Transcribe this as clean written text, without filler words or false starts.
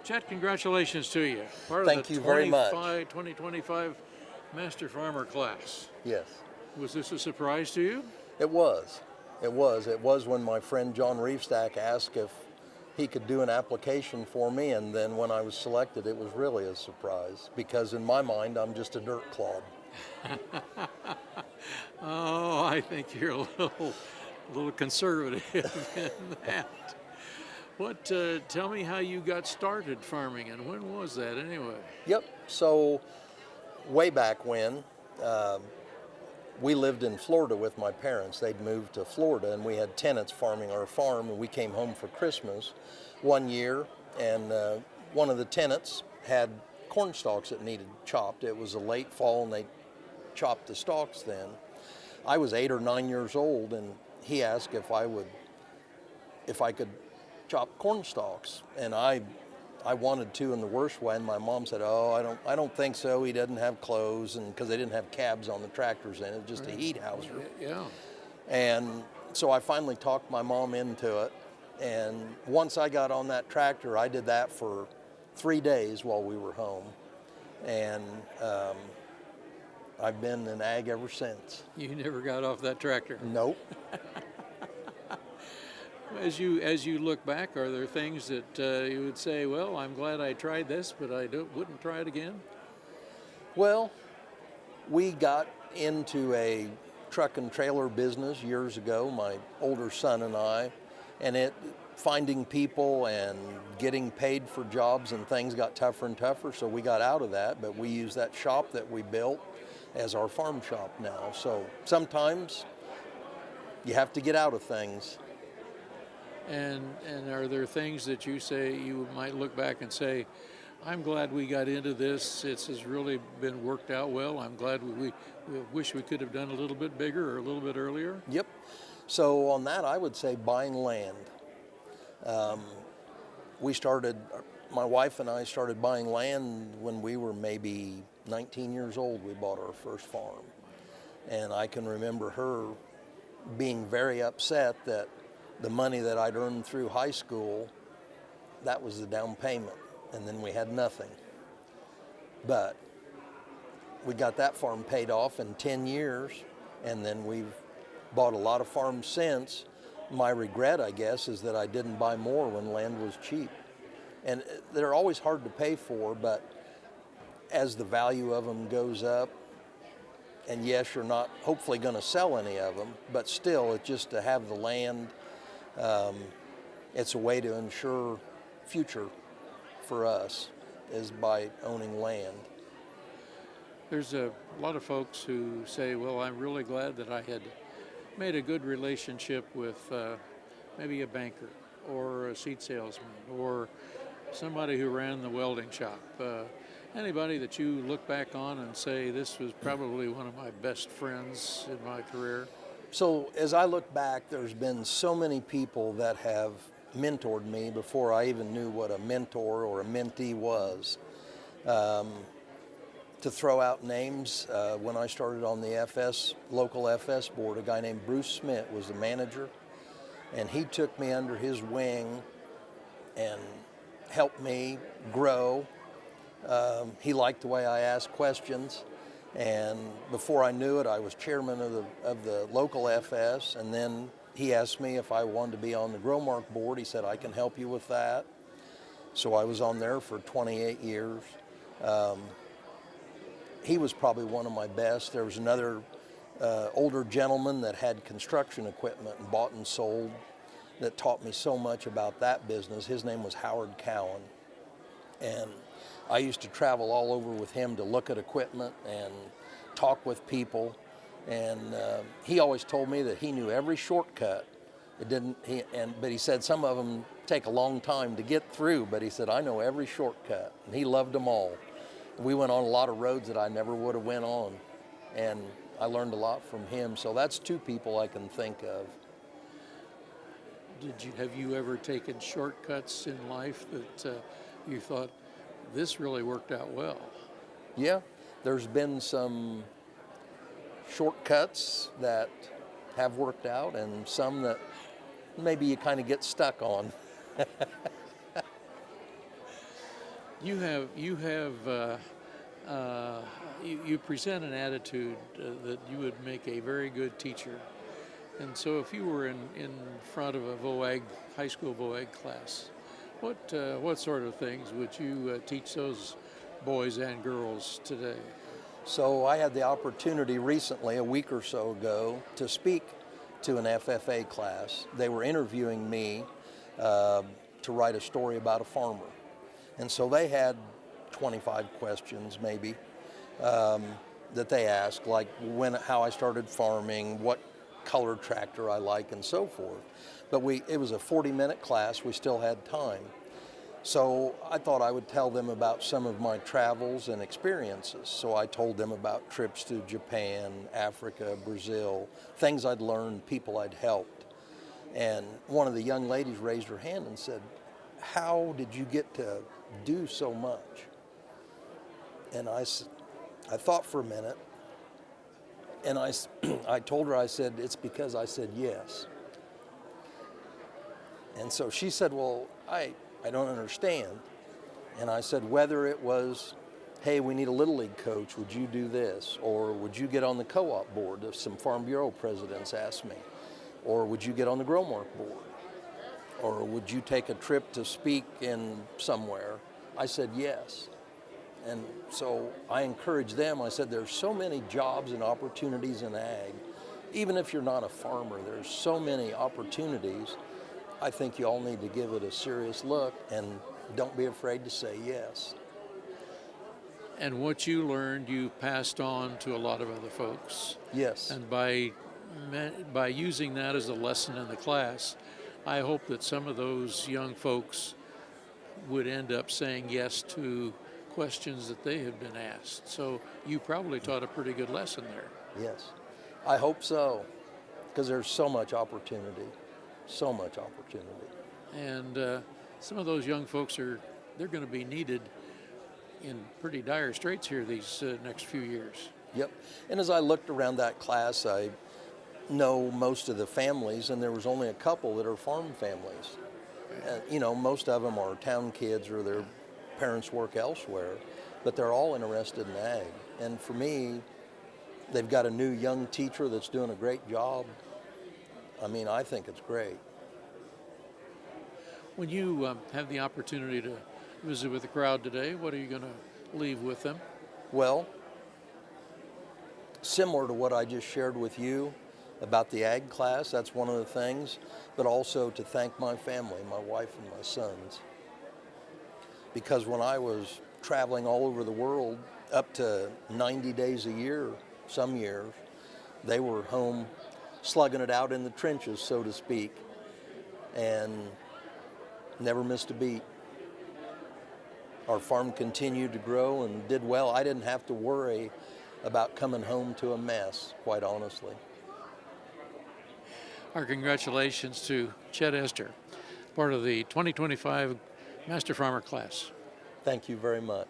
Chet, congratulations to you. Thank you very much. 2025 Master Farmer class. Yes. Was this a surprise to you? It was. It was when my friend John Reefstack asked if he could do an application for me, and then when I was selected, it was really a surprise because in my mind, I'm just a dirt clod. Oh, I think you're a little conservative in that. Tell me how you got started farming, and when was that anyway? Yep. So way back when, we lived in Florida with my parents. They'd moved to Florida, and we had tenants farming our farm, and we came home for Christmas one year, and one of the tenants had corn stalks that needed chopped. It was a late fall, and they chopped the stalks then. I was 8 or 9 years old, and he asked if I could chop corn stalks, and I wanted to in the worst way, and my mom said, "Oh, I don't think so. He doesn't have clothes," and because they didn't have cabs on the tractors then, it was just a heat houser. Yeah. And so I finally talked my mom into it, and once I got on that tractor, I did that for 3 days while we were home, and I've been in ag ever since. You never got off that tractor? Nope. As you look back, are there things that you would say, well, I'm glad I tried this, but I wouldn't try it again? Well, we got into a truck and trailer business years ago, my older son and I, and finding people and getting paid for jobs and things got tougher and tougher, so we got out of that, but we use that shop that we built as our farm shop now. So sometimes you have to get out of things. And are there things that you say you might look back and say, I'm glad we got into this. It's has really been worked out well. I'm glad we wish we could have done a little bit bigger or a little bit earlier? Yep. So on that, I would say buying land. My wife and I started buying land when we were maybe 19 years old. We bought our first farm. And I can remember her being very upset that the money that I'd earned through high school, that was the down payment, and then we had nothing. But we got that farm paid off in 10 years, and then we've bought a lot of farms since. My regret, I guess, is that I didn't buy more when land was cheap. And they're always hard to pay for, but as the value of them goes up, and yes, you're not hopefully going to sell any of them, but still, it's just to have the land. It's a way to ensure future for us is by owning land. There's a lot of folks who say, well, I'm really glad that I had made a good relationship with maybe a banker or a seed salesman or somebody who ran the welding shop. Anybody that you look back on and say, this was probably one of my best friends in my career? So as I look back, there's been so many people that have mentored me before I even knew what a mentor or a mentee was. To throw out names, when I started on the local FS board, a guy named Bruce Smith was the manager, and he took me under his wing and helped me grow. He liked the way I asked questions. And before I knew it, I was chairman of the local FS, and then he asked me if I wanted to be on the GROWMARK board. He said, I can help you with that. So I was on there for 28 years. He was probably one of my best. There was another older gentleman that had construction equipment and bought and sold that taught me so much about that business. His name was Howard Cowan. And I used to travel all over with him to look at equipment and talk with people, and he always told me that he knew every shortcut. But he said some of them take a long time to get through, but he said, I know every shortcut, and he loved them all. We went on a lot of roads that I never would have went on, and I learned a lot from him. So that's two people I can think of. Have you ever taken shortcuts in life that you thought, this really worked out well? Yeah, there's been some shortcuts that have worked out and some that maybe you kind of get stuck on. You present an attitude that you would make a very good teacher. And so if you were in front of a high school VOAG class, what sort of things would you teach those boys and girls today? So I had the opportunity recently, a week or so ago, to speak to an FFA class. They were interviewing me to write a story about a farmer. And so they had 25 questions maybe that they asked, like how I started farming, what color tractor I like, and so forth. But it was a 40-minute class. We still had time. So I thought I would tell them about some of my travels and experiences. So I told them about trips to Japan, Africa, Brazil, things I'd learned, people I'd helped. And one of the young ladies raised her hand and said, "How did you get to do so much?" And I thought for a minute, and I told her, I said, "It's because I said yes." And so she said, "Well, I don't understand." And I said, whether it was, "Hey, we need a Little League coach, would you do this?" Or "Would you get on the co-op board?" If some Farm Bureau presidents asked me. Or "Would you get on the GROWMARK board?" Or "Would you take a trip to speak in somewhere?" I said yes. And so I encouraged them. I said, there's so many jobs and opportunities in ag. Even if you're not a farmer, there's so many opportunities. I think you all need to give it a serious look and don't be afraid to say yes. And what you learned, you passed on to a lot of other folks. Yes. And by using that as a lesson in the class, I hope that some of those young folks would end up saying yes to questions that they have been asked. So you probably taught a pretty good lesson there. Yes, I hope so, because there's so much opportunity, so much opportunity. And some of those young folks they're going to be needed in pretty dire straits here these next few years. Yep, and as I looked around that class, I know most of the families, and there was only a couple that are farm families. Most of them are town kids or their parents work elsewhere, but they're all interested in ag. And for me, they've got a new young teacher that's doing a great job. I mean, I think it's great. When you have the opportunity to visit with the crowd today, what are you going to leave with them? Well, similar to what I just shared with you about the ag class, that's one of the things, but also to thank my family, my wife and my sons. Because when I was traveling all over the world, up to 90 days a year, some years, they were home slugging it out in the trenches, so to speak, and never missed a beat. Our farm continued to grow and did well. I didn't have to worry about coming home to a mess, quite honestly. Our congratulations to Chet Esther, part of the 2025 Master Farmer class. Thank you very much.